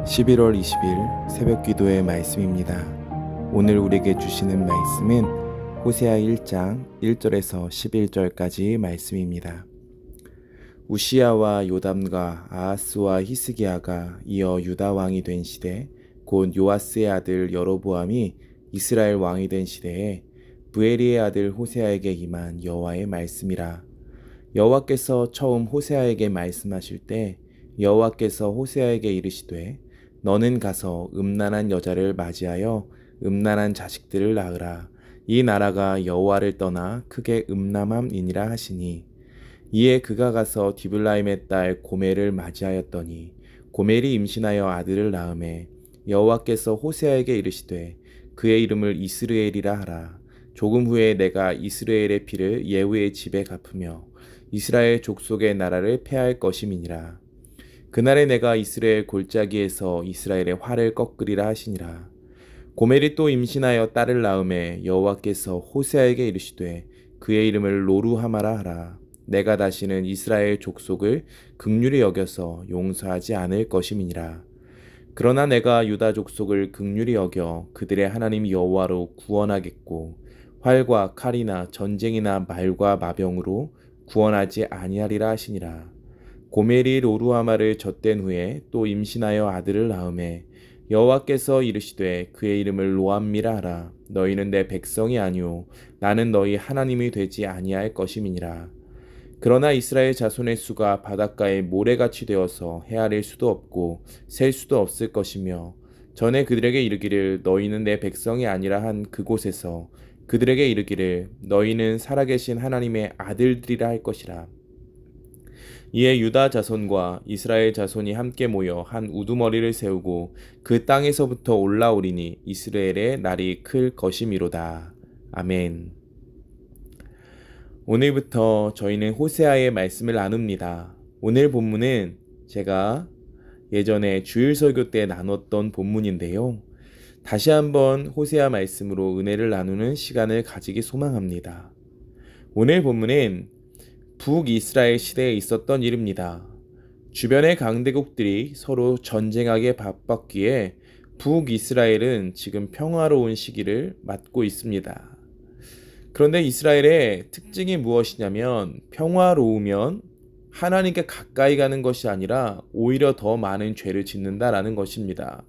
11월 20일 새벽 기도의 말씀입니다. 오늘 우리에게 주시는 말씀은 호세아 1장 1절에서 11절까지 말씀입니다. 우시야와 요담과 아하스와 히스기야가 이어 유다 왕이 된 시대, 곧 요아스의 아들 여로보암이 이스라엘 왕이 된 시대에 브에리의 아들 호세아에게 임한 여호와의 말씀이라. 여호와께서 처음 호세아에게 말씀하실 때 여호와께서 호세아에게 이르시되 너는 가서 음란한 여자를 맞이하여 음란한 자식들을 낳으라. 이 나라가 여호와를 떠나 크게 음란함이니라 하시니, 이에 그가 가서 디블라임의 딸 고멜을 맞이하였더니 고멜이 임신하여 아들을 낳음에 여호와께서 호세아에게 이르시되 그의 이름을 이스르엘이라 하라. 조금 후에 내가 이스라엘의 피를 예후의 집에 갚으며 이스라엘 족속의 나라를 패할 것임이니라. 그날에 내가 이스라엘 골짜기에서 이스라엘의 활을 꺾으리라 하시니라. 고멜이 또 임신하여 딸을 낳음에 여호와께서 호세아에게 이르시되 그의 이름을 로루하마라 하라. 내가 다시는 이스라엘 족속을 긍휼히 여겨서 용서하지 않을 것임이니라. 그러나 내가 유다 족속을 긍휼히 여겨 그들의 하나님 여호와로 구원하겠고 활과 칼이나 전쟁이나 말과 마병으로 구원하지 아니하리라 하시니라. 고멜이 로루하마를 젖된 후에 또 임신하여 아들을 낳음에 여호와께서 이르시되 그의 이름을 로암미라 하라. 너희는 내 백성이 아니오 나는 너희 하나님이 되지 아니할 것임이니라. 그러나 이스라엘 자손의 수가 바닷가에 모래같이 되어서 헤아릴 수도 없고 셀 수도 없을 것이며, 전에 그들에게 이르기를 너희는 내 백성이 아니라 한 그곳에서 그들에게 이르기를 너희는 살아계신 하나님의 아들들이라 할 것이라. 이에 유다 자손과 이스라엘 자손이 함께 모여 한 우두머리를 세우고 그 땅에서부터 올라오리니 이스라엘의 날이 클 것이미로다. 아멘. 오늘부터 저희는 호세아의 말씀을 나눕니다. 오늘 본문은 제가 예전에 주일 설교 때 나눴던 본문인데요. 다시 한번 호세아 말씀으로 은혜를 나누는 시간을 가지기 소망합니다. 오늘 본문은 북이스라엘 시대에 있었던 일입니다. 주변의 강대국들이 서로 전쟁하게 바빴기에 북이스라엘은 지금 평화로운 시기를 맞고 있습니다. 그런데 이스라엘의 특징이 무엇이냐면 평화로우면 하나님께 가까이 가는 것이 아니라 오히려 더 많은 죄를 짓는다라는 것입니다.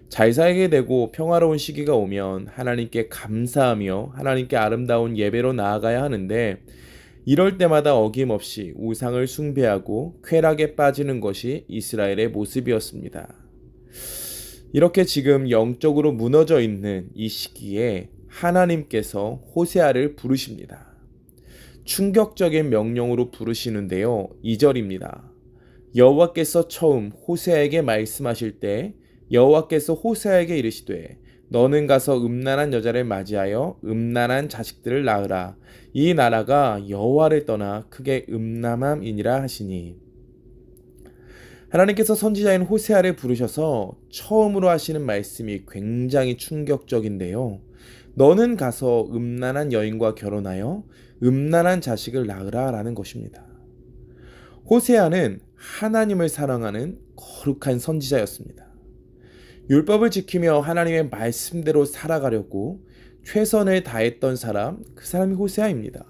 잘 살게 되고 평화로운 시기가 오면 하나님께 감사하며 하나님께 아름다운 예배로 나아가야 하는데, 이럴 때마다 어김없이 우상을 숭배하고 쾌락에 빠지는 것이 이스라엘의 모습이었습니다. 이렇게 지금 영적으로 무너져 있는 이 시기에 하나님께서 호세아를 부르십니다. 충격적인 명령으로 부르시는데요. 2절입니다. 여호와께서 처음 호세아에게 말씀하실 때 여호와께서 호세아에게 이르시되 너는 가서 음란한 여자를 맞이하여 음란한 자식들을 낳으라. 이 나라가 여호와를 떠나 크게 음란함이니라 하시니, 하나님께서 선지자인 호세아를 부르셔서 처음으로 하시는 말씀이 굉장히 충격적인데요. 너는 가서 음란한 여인과 결혼하여 음란한 자식을 낳으라 라는 것입니다. 호세아는 하나님을 사랑하는 거룩한 선지자였습니다. 율법을 지키며 하나님의 말씀대로 살아가려고 최선을 다했던 사람, 그 사람이 호세아입니다.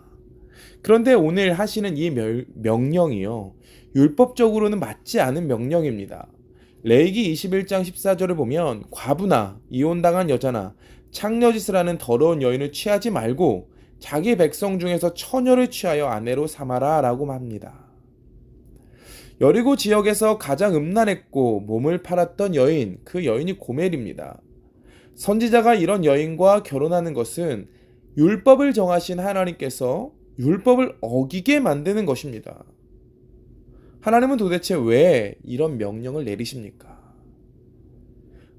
그런데 오늘 하시는 이 명령이요, 율법적으로는 맞지 않은 명령입니다. 레위기 21장 14절을 보면 과부나 이혼당한 여자나 창녀짓을 하는 더러운 여인을 취하지 말고 자기 백성 중에서 처녀를 취하여 아내로 삼아라 라고 합니다. 여리고 지역에서 가장 음란했고 몸을 팔았던 여인, 그 여인이 고멜입니다. 선지자가 이런 여인과 결혼하는 것은 율법을 정하신 하나님께서 율법을 어기게 만드는 것입니다. 하나님은 도대체 왜 이런 명령을 내리십니까?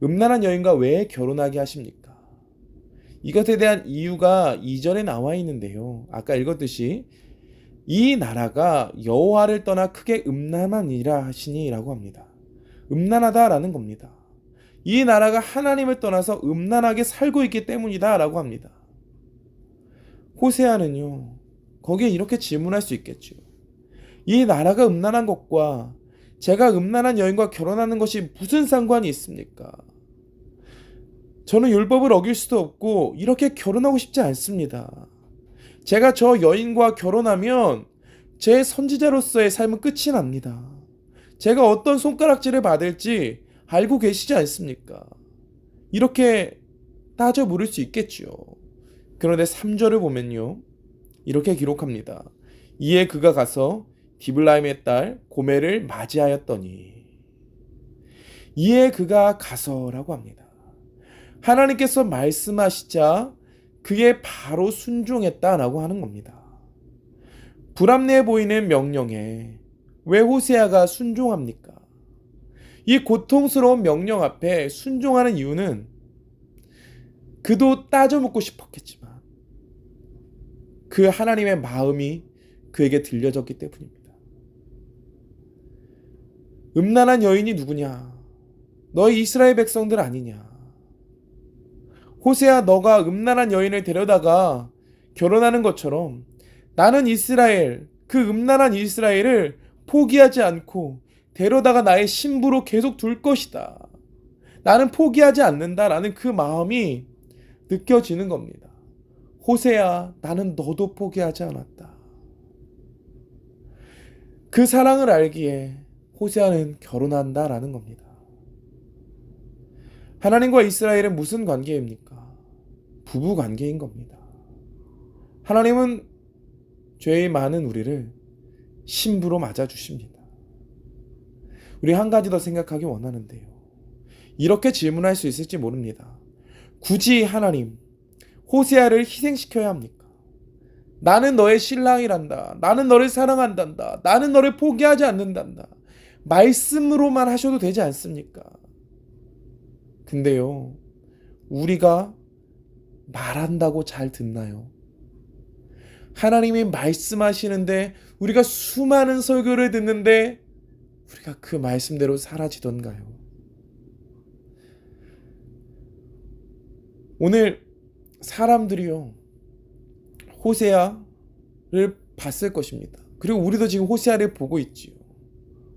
음란한 여인과 왜 결혼하게 하십니까? 이것에 대한 이유가 2절에 나와 있는데요. 아까 읽었듯이 이 나라가 여호와를 떠나 크게 음란하니라 하시니 라고 합니다. 음란하다라는 겁니다. 이 나라가 하나님을 떠나서 음란하게 살고 있기 때문이다 라고 합니다. 호세아는요, 거기에 이렇게 질문할 수 있겠죠. 이 나라가 음란한 것과 제가 음란한 여인과 결혼하는 것이 무슨 상관이 있습니까? 저는 율법을 어길 수도 없고 이렇게 결혼하고 싶지 않습니다. 제가 저 여인과 결혼하면 제 선지자로서의 삶은 끝이 납니다. 제가 어떤 손가락질을 받을지 알고 계시지 않습니까? 이렇게 따져 물을 수 있겠지요. 그런데 3절을 보면요, 이렇게 기록합니다. 이에 그가 가서 디블라임의 딸 고멜을 맞이하였더니, 이에 그가 가서라고 합니다. 하나님께서 말씀하시자 그에 바로 순종했다라고 하는 겁니다. 불합리해 보이는 명령에 왜 호세아가 순종합니까? 이 고통스러운 명령 앞에 순종하는 이유는 그도 따져 묻고 싶었겠지만 그 하나님의 마음이 그에게 들려졌기 때문입니다. 음란한 여인이 누구냐? 너희 이스라엘 백성들 아니냐? 호세아, 너가 음란한 여인을 데려다가 결혼하는 것처럼 나는 이스라엘, 그 음란한 이스라엘을 포기하지 않고 데려다가 나의 신부로 계속 둘 것이다. 나는 포기하지 않는다라는 그 마음이 느껴지는 겁니다. 호세아, 나는 너도 포기하지 않았다. 그 사랑을 알기에 호세아는 결혼한다라는 겁니다. 하나님과 이스라엘은 무슨 관계입니까? 부부 관계인 겁니다. 하나님은 죄의 많은 우리를 신부로 맞아주십니다. 우리 한 가지 더 생각하기 원하는데요. 이렇게 질문할 수 있을지 모릅니다. 굳이 하나님, 호세아를 희생시켜야 합니까? 나는 너의 신랑이란다. 나는 너를 사랑한단다. 나는 너를 포기하지 않는단다. 말씀으로만 하셔도 되지 않습니까? 근데요, 우리가 말한다고 잘 듣나요? 하나님이 말씀하시는데 우리가 수많은 설교를 듣는데 우리가 그 말씀대로 살아지던가요? 오늘 사람들이요, 호세아를 봤을 것입니다. 그리고 우리도 지금 호세아를 보고 있지요.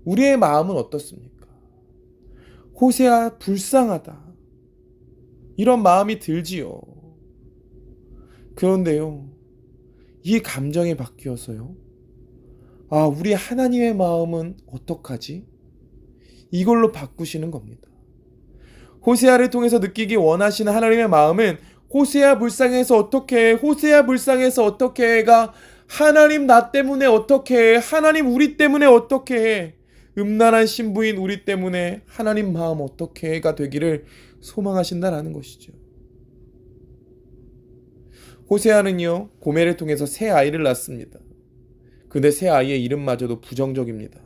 우리의 마음은 어떻습니까? 호세아 불쌍하다, 이런 마음이 들지요. 그런데요, 이 감정이 바뀌어서요, 아, 우리 하나님의 마음은 어떡하지? 이걸로 바꾸시는 겁니다. 호세아를 통해서 느끼기 원하시는 하나님의 마음은 호세아 불쌍해서 어떻게 해? 호세아 불쌍해서 어떻게 해가 하나님 나 때문에 어떻게 해? 하나님 우리 때문에 어떻게 해? 음란한 신부인 우리 때문에 하나님 마음 어떻게 해가 되기를 소망하신다라는 것이죠. 호세아는요, 고멜을 통해서 새 아이를 낳습니다. 근데 새 아이의 이름마저도 부정적입니다.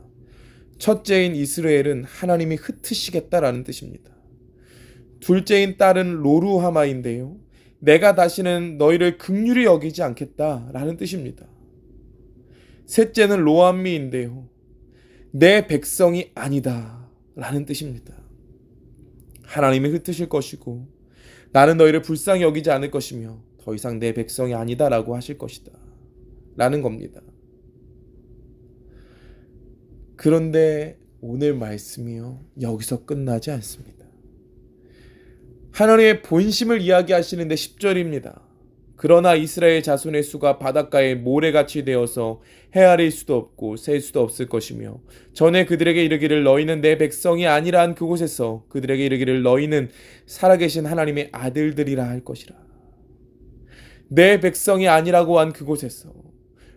첫째인 이스라엘은 하나님이 흩으시겠다라는 뜻입니다. 둘째인 딸은 로루하마인데요, 내가 다시는 너희를 긍휼히 여기지 않겠다라는 뜻입니다. 셋째는 로암미인데요, 내 백성이 아니다 라는 뜻입니다. 하나님이 흩으실 것이고 나는 너희를 불쌍히 여기지 않을 것이며 더 이상 내 백성이 아니다 라고 하실 것이다 라는 겁니다. 그런데 오늘 말씀이요, 여기서 끝나지 않습니다. 하나님의 본심을 이야기하시는데 10절입니다. 그러나 이스라엘 자손의 수가 바닷가에 모래같이 되어서 헤아릴 수도 없고 셀 수도 없을 것이며 전에 그들에게 이르기를 너희는 내 백성이 아니라 한 그곳에서 그들에게 이르기를 너희는 살아계신 하나님의 아들들이라 할 것이라. 내 백성이 아니라고 한 그곳에서,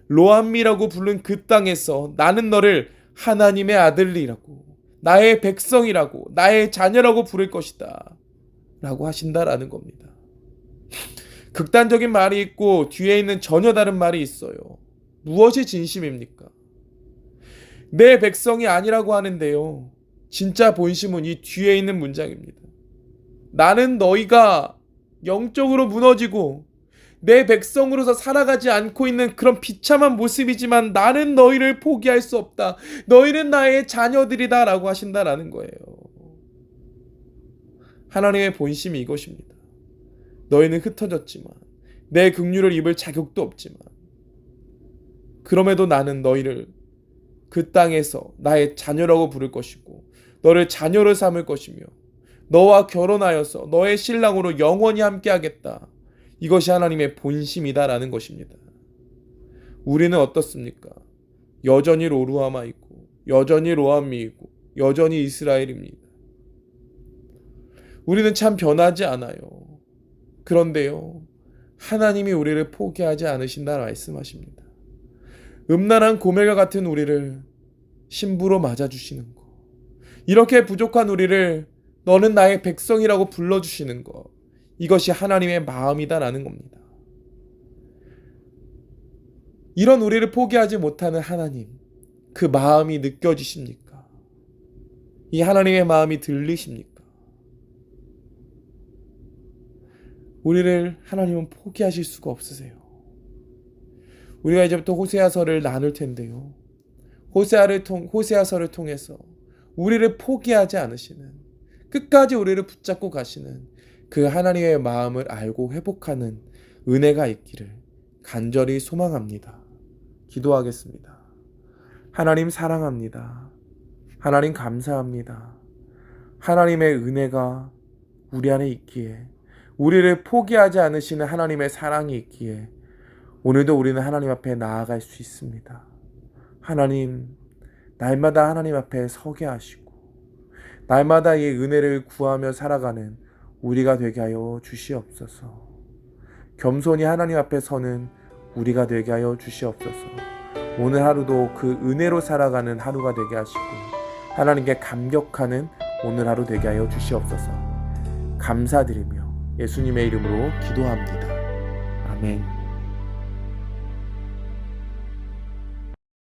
로암미라고 부른 그 땅에서 나는 너를 하나님의 아들이라고, 나의 백성이라고, 나의 자녀라고 부를 것이다 라고 하신다라는 겁니다. 극단적인 말이 있고 뒤에 있는 전혀 다른 말이 있어요. 무엇이 진심입니까? 내 백성이 아니라고 하는데요, 진짜 본심은 이 뒤에 있는 문장입니다. 나는 너희가 영적으로 무너지고 내 백성으로서 살아가지 않고 있는 그런 비참한 모습이지만 나는 너희를 포기할 수 없다. 너희는 나의 자녀들이다 라고 하신다라는 거예요. 하나님의 본심이 이것입니다. 너희는 흩어졌지만 내 긍휼을 입을 자격도 없지만 그럼에도 나는 너희를 그 땅에서 나의 자녀라고 부를 것이고 너를 자녀로 삼을 것이며 너와 결혼하여서 너의 신랑으로 영원히 함께하겠다. 이것이 하나님의 본심이다라는 것입니다. 우리는 어떻습니까? 여전히 로루하마이고 여전히 로암미이고 여전히 이스라엘입니다. 우리는 참 변하지 않아요. 그런데요, 하나님이 우리를 포기하지 않으신다 말씀하십니다. 음란한 고멜과 같은 우리를 신부로 맞아주시는 것, 이렇게 부족한 우리를 너는 나의 백성이라고 불러주시는 것, 이것이 하나님의 마음이다라는 겁니다. 이런 우리를 포기하지 못하는 하나님, 그 마음이 느껴지십니까? 이 하나님의 마음이 들리십니까? 우리를 하나님은 포기하실 수가 없으세요. 우리가 이제부터 호세아서를 나눌 텐데요. 호세아서를 통해서 우리를 포기하지 않으시는, 끝까지 우리를 붙잡고 가시는 그 하나님의 마음을 알고 회복하는 은혜가 있기를 간절히 소망합니다. 기도하겠습니다. 하나님 사랑합니다. 하나님 감사합니다. 하나님의 은혜가 우리 안에 있기에, 우리를 포기하지 않으시는 하나님의 사랑이 있기에 오늘도 우리는 하나님 앞에 나아갈 수 있습니다. 하나님, 날마다 하나님 앞에 서게 하시고 날마다 이 은혜를 구하며 살아가는 우리가 되게 하여 주시옵소서. 겸손히 하나님 앞에 서는 우리가 되게 하여 주시옵소서. 오늘 하루도 그 은혜로 살아가는 하루가 되게 하시고 하나님께 감격하는 오늘 하루 되게 하여 주시옵소서. 감사드리며 예수님의 이름으로 기도합니다. 아멘.